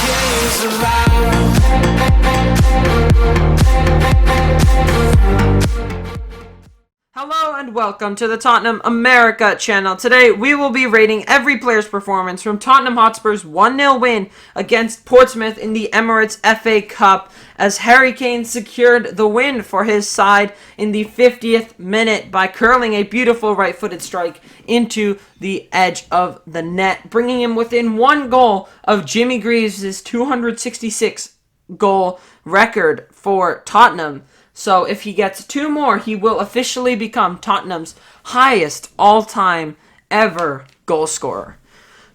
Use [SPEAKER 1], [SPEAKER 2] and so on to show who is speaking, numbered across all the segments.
[SPEAKER 1] days around.
[SPEAKER 2] Hello and welcome to the Tottenham America channel. Today we will be rating every player's performance from Tottenham Hotspur's 1-0 win against Portsmouth in the Emirates FA Cup as Harry Kane secured the win for his side in the 50th minute by curling a beautiful right-footed strike into the edge of the net, bringing him within one goal of Jimmy Greaves' 266 goal record for Tottenham. So if he gets two more, he will officially become Tottenham's highest all-time ever goal scorer.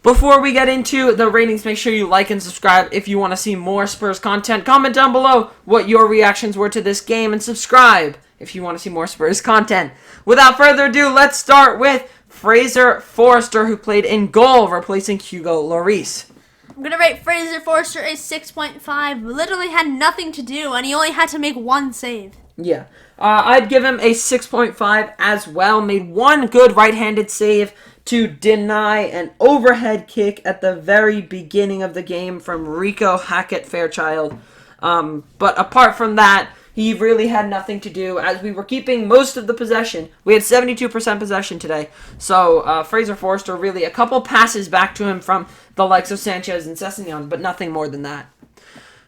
[SPEAKER 2] Before we get into the ratings, make sure you like and subscribe if you want to see more Spurs content. Comment down below what your reactions were to this game and subscribe if you want to see more Spurs content. Without further ado, let's start with Fraser Forster, who played in goal, replacing Hugo Lloris.
[SPEAKER 3] I'm going to rate Fraser Forster a 6.5. Literally had nothing to do, and he only had to make one save.
[SPEAKER 2] Yeah. I'd give him a 6.5 as well. Made one good right-handed save to deny an overhead kick at the very beginning of the game from Rico Hackett-Fairchild. But apart from that, he really had nothing to do as we were keeping most of the possession. We had 72% possession today. So Fraser Forster, really a couple passes back to him from the likes of Sanchez and Sessegnon, but nothing more than that.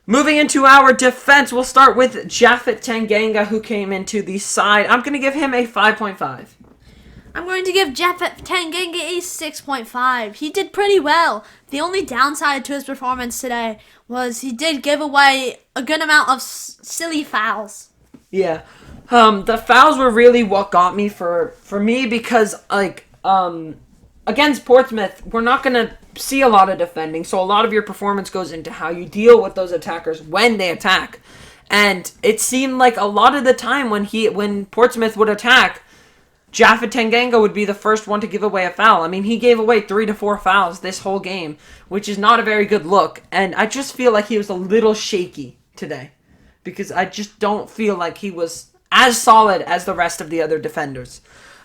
[SPEAKER 2] Moving into our defense, we'll start with Japhet Tanganga, who came into the side. I'm going to give him a 5.5.
[SPEAKER 3] I'm going to give Japhet Tanganga a 6.5. He did pretty well. The only downside to his performance today was he did give away a good amount of silly fouls.
[SPEAKER 2] Yeah. The fouls were really what got me for me because, against Portsmouth, we're not going to see a lot of defending, so a lot of your performance goes into how you deal with those attackers when they attack. And it seemed like a lot of the time when Portsmouth would attack, Japhet Tanganga would be the first one to give away a foul. I mean, he gave away 3 to 4 fouls this whole game, which is not a very good look. And I just feel like he was a little shaky today because I just don't feel like he was as solid as the rest of the other defenders.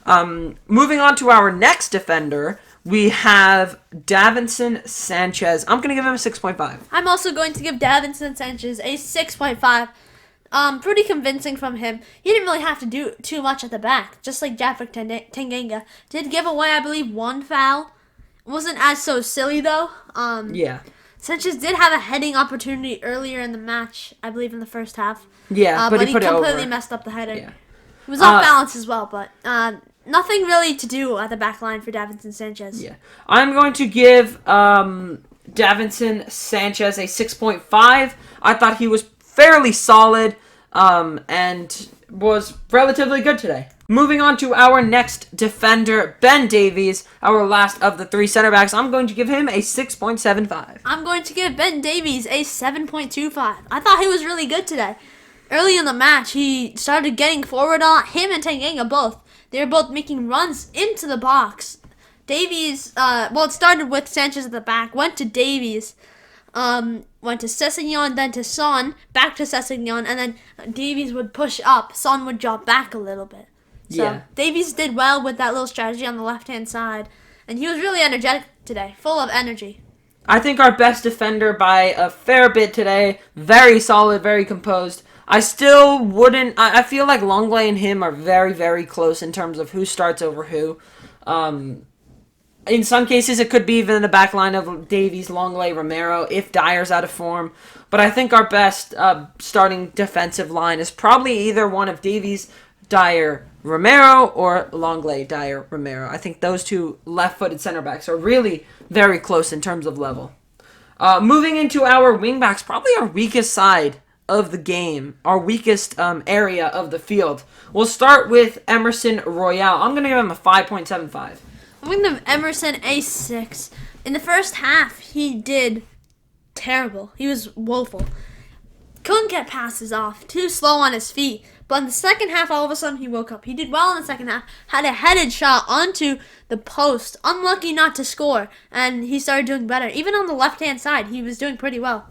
[SPEAKER 2] Moving on to our next defender, we have Davinson Sanchez. I'm going to give him a 6.5.
[SPEAKER 3] I'm also going to give Davinson Sanchez a 6.5. Pretty convincing from him. He didn't really have to do too much at the back, just like Japhet Tanganga. Did give away, I believe, one foul. It wasn't as so silly, though.
[SPEAKER 2] Yeah.
[SPEAKER 3] Sanchez did have a heading opportunity earlier in the match, I believe in the first half.
[SPEAKER 2] Yeah, but he put
[SPEAKER 3] completely
[SPEAKER 2] it over.
[SPEAKER 3] messed up the header.
[SPEAKER 2] Yeah.
[SPEAKER 3] He was off balance as well, but nothing really to do at the back line for Davinson Sanchez.
[SPEAKER 2] Yeah. I'm going to give Davinson Sanchez a 6.5. I thought he was fairly solid and was relatively good today. Moving on to our next defender, Ben Davies, our last of the three center backs. I'm going to give him a 6.75.
[SPEAKER 3] I'm going to give Ben Davies a 7.25. I thought he was really good today. Early in the match, he started getting forward on him and Tanganga both. They were both making runs into the box. Davies, it started with Sanchez at the back, went to Davies, went to Sessegnon, then to Son, back to Sessegnon, and then Davies would push up. Son would drop back a little bit. So
[SPEAKER 2] Yeah.
[SPEAKER 3] Davies did well with that little strategy on the left-hand side, and he was really energetic today, full of energy.
[SPEAKER 2] I think our best defender by a fair bit today. Very solid, very composed. I still wouldn't... I feel like Longley and him are very, very close in terms of who starts over who. In some cases, it could be even in the back line of Davies, Longley, Romero, if Dyer's out of form. But I think our best starting defensive line is probably either one of Davies, Dyer, Romero, or Longley, Dyer, Romero. I think those two left-footed center backs are really very close in terms of level. Moving into our wingbacks, probably our weakest side of the game, our weakest area of the field. We'll start with Emerson Royale. I'm going to give him a 5.75.
[SPEAKER 3] I'm going to give Emerson a 6. In the first half, he did terrible. He was woeful. Couldn't get passes off. Too slow on his feet. But in the second half, all of a sudden, he woke up. He did well in the second half. Had a headed shot onto the post. Unlucky not to score. And he started doing better. Even on the left-hand side, he was doing pretty well.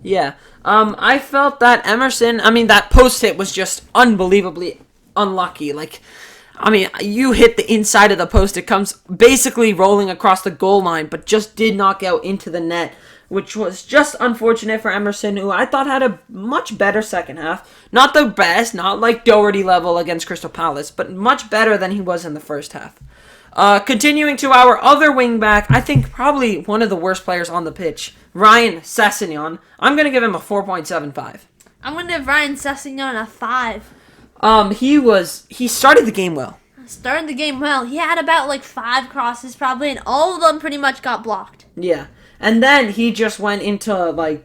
[SPEAKER 2] Yeah. I felt that that post hit was just unbelievably unlucky. I mean, you hit the inside of the post. It comes basically rolling across the goal line, but just did not go into the net, which was just unfortunate for Emerson, who I thought had a much better second half. Not the best, not like Doherty level against Crystal Palace, but much better than he was in the first half. Continuing to our other wingback, I think probably one of the worst players on the pitch, Ryan Sessegnon. I'm going to give him a 4.75.
[SPEAKER 3] I'm going to give Ryan Sessegnon a 5.
[SPEAKER 2] He started the game well.
[SPEAKER 3] Started the game well. He had about like 5 crosses probably, and all of them pretty much got blocked.
[SPEAKER 2] Yeah. And then he just went into like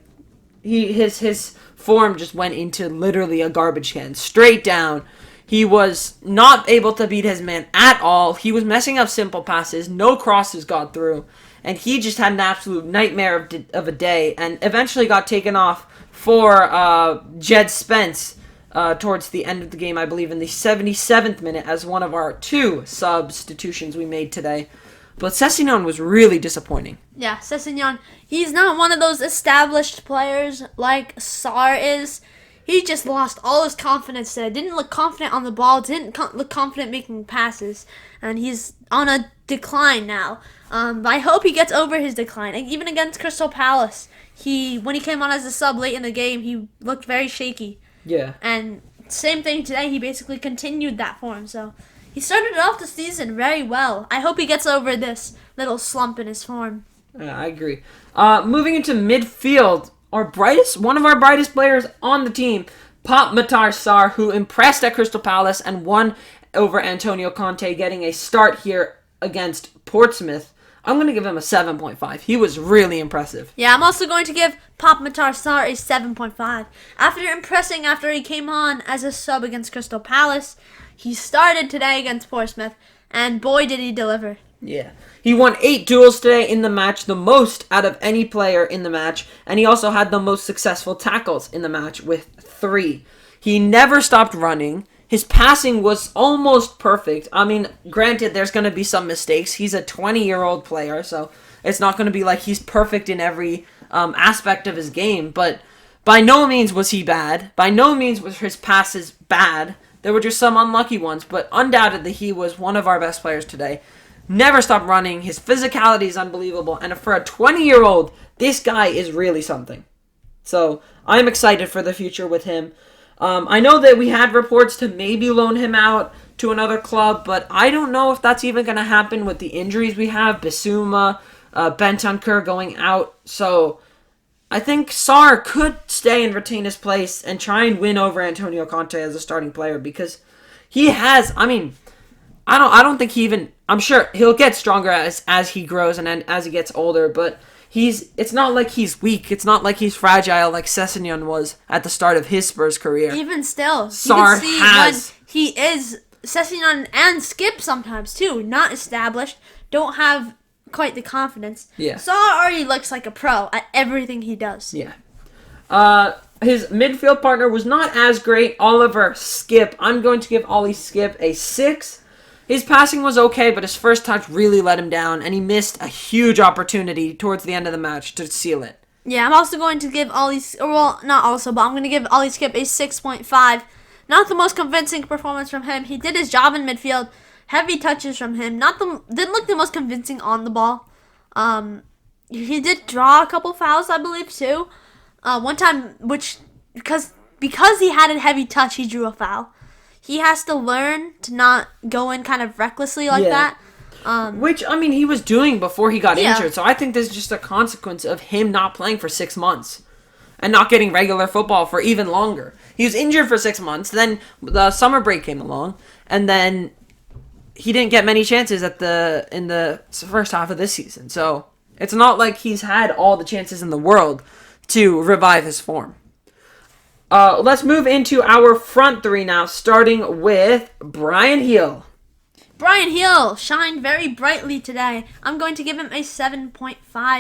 [SPEAKER 2] his form just went into literally a garbage can, straight down. He was not able to beat his man at all. He was messing up simple passes. No crosses got through. And he just had an absolute nightmare of a day and eventually got taken off for Jed Spence towards the end of the game, I believe, in the 77th minute as one of our 2 substitutions we made today. But Sessegnon was really disappointing.
[SPEAKER 3] Yeah, Sessegnon, he's not one of those established players like Sarr is. He just lost all his confidence today. Didn't look confident on the ball. Didn't look confident making passes. And he's on a decline now. But I hope he gets over his decline. And even against Crystal Palace, when he came on as a sub late in the game, he looked very shaky.
[SPEAKER 2] Yeah.
[SPEAKER 3] And same thing today. He basically continued that form. So he started off the season very well. I hope he gets over this little slump in his form.
[SPEAKER 2] Yeah, I agree. Moving into midfield, one of our brightest players on the team, Matar Sarr, who impressed at Crystal Palace and won over Antonio Conte, getting a start here against Portsmouth. I'm going to give him a 7.5. He was really impressive.
[SPEAKER 3] Yeah, I'm also going to give Matar Sarr a 7.5. After he came on as a sub against Crystal Palace, he started today against Portsmouth, and boy did he deliver.
[SPEAKER 2] Yeah. He won 8 duels today in the match, the most out of any player in the match, and he also had the most successful tackles in the match with 3. He never stopped running. His passing was almost perfect. I mean, granted, there's going to be some mistakes. He's a 20-year-old player, so it's not going to be like he's perfect in every aspect of his game, but by no means was he bad. By no means was his passes bad. There were just some unlucky ones, but undoubtedly he was one of our best players today. Never stopped running. His physicality is unbelievable. And for a 20-year-old, this guy is really something. So I'm excited for the future with him. I know that we had reports to maybe loan him out to another club, but I don't know if that's even going to happen with the injuries we have. Bissouma, Bentancur going out. So I think Sarr could stay and retain his place and try and win over Antonio Conte as a starting player because he has, I don't think he even, I'm sure he'll get stronger as he grows and as he gets older, but it's not like he's weak. It's not like he's fragile like Sessegnon was at the start of his Spurs career.
[SPEAKER 3] Even still,
[SPEAKER 2] Sarr
[SPEAKER 3] you can see
[SPEAKER 2] has.
[SPEAKER 3] when he is, Sessegnon and Skip sometimes too, not established, don't have quite the confidence.
[SPEAKER 2] Yeah.
[SPEAKER 3] Sarr already looks like a pro at everything he does.
[SPEAKER 2] Yeah. His midfield partner was not as great. Oliver Skip. I'm going to give Ollie Skip a 6. His passing was okay, but his first touch really let him down, and he missed a huge opportunity towards the end of the match to seal it.
[SPEAKER 3] Yeah, I'm also going to give I'm going to give Ollie Skip a 6.5. Not the most convincing performance from him. He did his job in midfield. Heavy touches from him. Didn't look the most convincing on the ball. He did draw a couple fouls, I believe, too. One time, which because he had a heavy touch, he drew a foul. He has to learn to not go in kind of recklessly like that.
[SPEAKER 2] Which, he was doing before he got injured. So I think this is just a consequence of him not playing for 6 months and not getting regular football for even longer. He was injured for 6 months. Then the summer break came along. And then he didn't get many chances in the first half of this season. So it's not like he's had all the chances in the world to revive his form. Let's move into our front 3 now, starting with Brian Hill.
[SPEAKER 3] Brian Hill shined very brightly today. I'm going to give him a 7.5,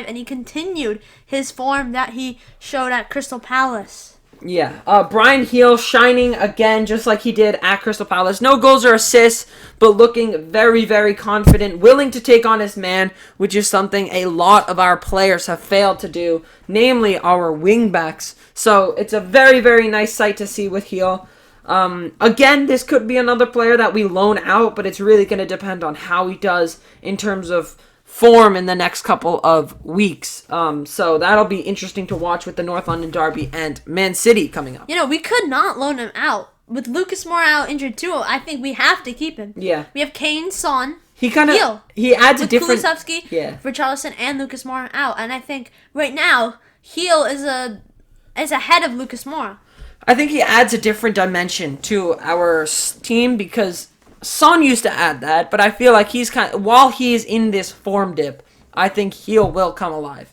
[SPEAKER 3] and he continued his form that he showed at Crystal Palace.
[SPEAKER 2] Yeah, Brian Hill shining again just like he did at Crystal Palace. No goals or assists, but looking very, very confident, willing to take on his man, which is something a lot of our players have failed to do, namely our wingbacks. So it's a very, very nice sight to see with Hill. Again, this could be another player that we loan out, but it's really going to depend on how he does in terms of form in the next couple of weeks. So that'll be interesting to watch with the North London Derby and Man City coming up.
[SPEAKER 3] You know, we could not loan him out. With Lucas Moura out injured too, I think we have to keep him.
[SPEAKER 2] Yeah.
[SPEAKER 3] We have Kane, Son,
[SPEAKER 2] He kind of
[SPEAKER 3] Heel.
[SPEAKER 2] he adds
[SPEAKER 3] with
[SPEAKER 2] a different
[SPEAKER 3] Kulusevski,
[SPEAKER 2] yeah.
[SPEAKER 3] Richarlison, and Lucas Moura out. And I think right now, Heel is ahead of Lucas Moura.
[SPEAKER 2] I think he adds a different dimension to our team because Son used to add that, but I feel like while he's in this form dip, I think Heel will come alive.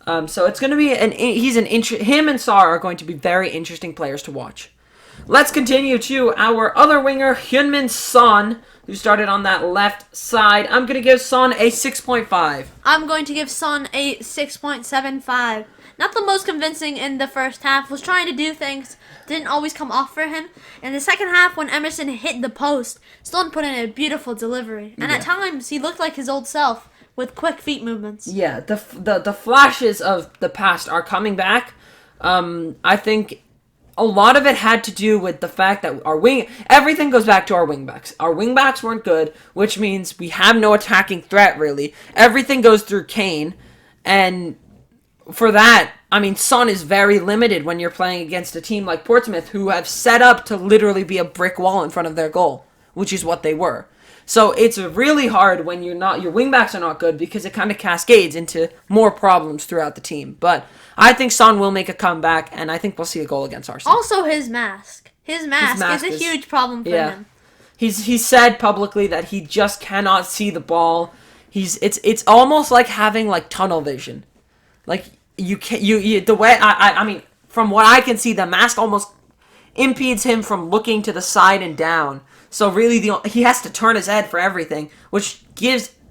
[SPEAKER 2] So it's going to be him and Sarr are going to be very interesting players to watch. Let's continue to our other winger, Heung-min Son, who started on that left side. I'm going to give Son a 6.5.
[SPEAKER 3] I'm going to give Son a 6.75. Not the most convincing in the first half. Was trying to do things. Didn't always come off for him. In the second half, when Emerson hit the post, Son put in a beautiful delivery. And at times, he looked like his old self with quick feet movements.
[SPEAKER 2] Yeah, the flashes of the past are coming back. I think a lot of it had to do with the fact that everything goes back to our wingbacks. Our wingbacks weren't good, which means we have no attacking threat, really. Everything goes through Kane, and for that, I mean, Son is very limited when you're playing against a team like Portsmouth, who have set up to literally be a brick wall in front of their goal, which is what they were. So it's really hard when your wingbacks are not good because it kind of cascades into more problems throughout the team. But I think Son will make a comeback, and I think we'll see a goal against Arsenal.
[SPEAKER 3] Also, his mask. His mask is a huge problem for him.
[SPEAKER 2] He said publicly that he just cannot see the ball. It's almost like having like tunnel vision. Like I mean, from what I can see, the mask almost impedes him from looking to the side and down. So really, he has to turn his head for everything, which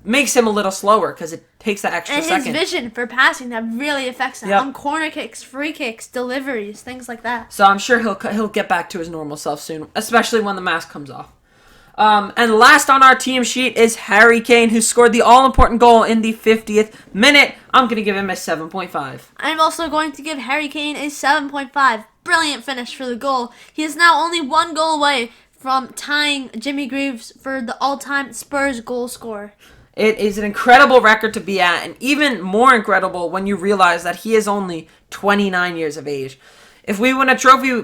[SPEAKER 2] makes him a little slower because it takes that extra second.
[SPEAKER 3] And his vision for passing, that really affects him. On corner kicks, free kicks, deliveries, things like that.
[SPEAKER 2] So I'm sure he'll get back to his normal self soon, especially when the mask comes off. And last on our team sheet is Harry Kane, who scored the all-important goal in the 50th minute. I'm going to give him a 7.5.
[SPEAKER 3] I'm also going to give Harry Kane a 7.5. Brilliant finish for the goal. He is now only one goal away from tying Jimmy Greaves for the all-time Spurs goal scorer.
[SPEAKER 2] It is an incredible record to be at, and even more incredible when you realize that he is only 29 years of age. If we win a trophy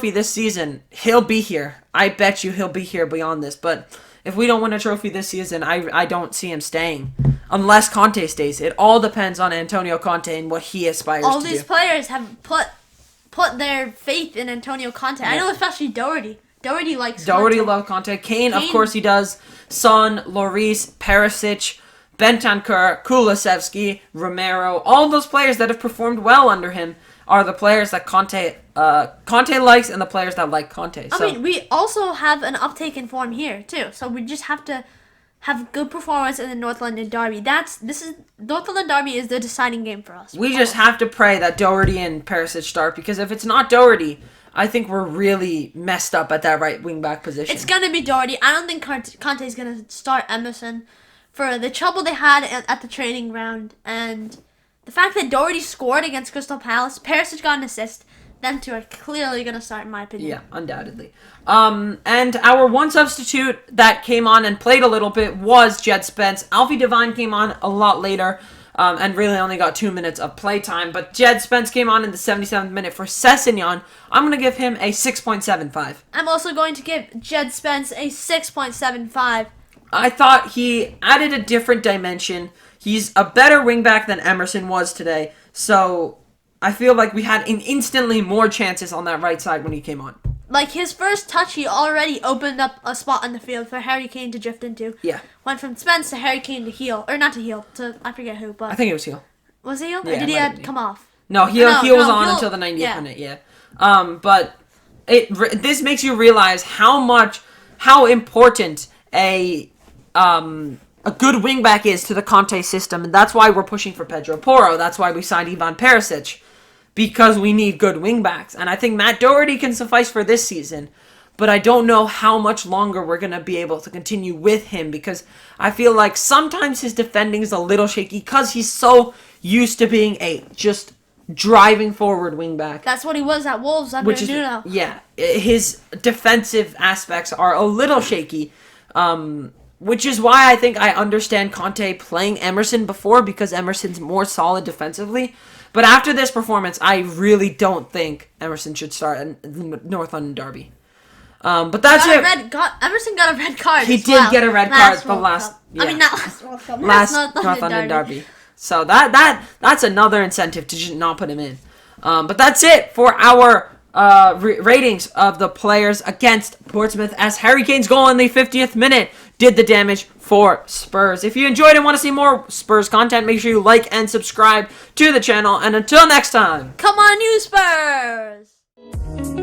[SPEAKER 2] this season, he'll be here. I bet you he'll be here beyond this. But if we don't win a trophy this season, I don't see him staying. Unless Conte stays. It all depends on Antonio Conte and what he aspires to do.
[SPEAKER 3] All these players have put their faith in Antonio Conte. Yeah. I know especially Doherty. Doherty loves
[SPEAKER 2] Conte. Kane, of course he does. Son, Lloris, Perisic, Bentancur, Kulusevski, Romero. All those players that have performed well under him are the players that Conte likes and the players that like Conte.
[SPEAKER 3] I mean, we also have an uptake in form here too. So we just have to have good performance in the North London Derby. North London Derby is the deciding game for us.
[SPEAKER 2] We just have to pray that Doherty and Perisic start, because if it's not Doherty, I think we're really messed up at that right wing back position.
[SPEAKER 3] It's gonna be Doherty. I don't think Conte's gonna start Emerson for the trouble they had at the training ground, and the fact that Doherty scored against Crystal Palace. Perisic got an assist. Them two are clearly going to start, in my opinion.
[SPEAKER 2] Yeah, undoubtedly. And our one substitute that came on and played a little bit was Jed Spence. Alfie Devine came on a lot later and really only got 2 minutes of play time. But Jed Spence came on in the 77th minute for Sessegnon. I'm going to give him a 6.75.
[SPEAKER 3] I'm also going to give Jed Spence a 6.75.
[SPEAKER 2] I thought he added a different dimension. He's a better wingback than Emerson was today. So I feel like we had instantly more chances on that right side when he came on.
[SPEAKER 3] Like his first touch, he already opened up a spot on the field for Harry Kane to drift into.
[SPEAKER 2] Yeah.
[SPEAKER 3] Went from Spence to Harry Kane to Heel. Or not to Heel, to I forget who. But
[SPEAKER 2] I think it was Heel.
[SPEAKER 3] Was it Heel?
[SPEAKER 2] Yeah,
[SPEAKER 3] or did he come off?
[SPEAKER 2] No, Heel was on until the 90th minute, yeah. But this makes you realize how important a good wingback is to the Conte system, and that's why we're pushing for Pedro Porro. That's why we signed Ivan Perisic, because we need good wingbacks. And I think Matt Doherty can suffice for this season, but I don't know how much longer we're going to be able to continue with him, because I feel like sometimes his defending is a little shaky because he's so used to being a just driving forward wingback.
[SPEAKER 3] That's what he was at Wolves under Nuno.
[SPEAKER 2] Yeah, his defensive aspects are a little shaky, which is why I think I understand Conte playing Emerson before, because Emerson's more solid defensively. But after this performance, I really don't think Emerson should start in the North London derby. But that's it.
[SPEAKER 3] Emerson got a red card.
[SPEAKER 2] He did get a red card the last. Yeah.
[SPEAKER 3] I mean, not last World Cup.
[SPEAKER 2] Last North London derby. So that's another incentive to just not put him in. But that's it for our ratings of the players against Portsmouth, as Harry Kane's goal in the 50th minute did the damage for Spurs. If you enjoyed and want to see more Spurs content, make sure you like and subscribe to the channel. And until next time,
[SPEAKER 3] come on, you Spurs!